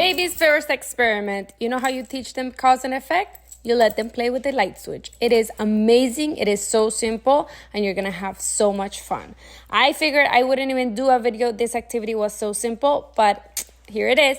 Baby's first experiment. You know how you teach them cause and effect? You let them play with the light switch. It is amazing. It is so simple, and you're going to have so much fun. I figured I wouldn't even do a video. This activity was so simple, but here it is.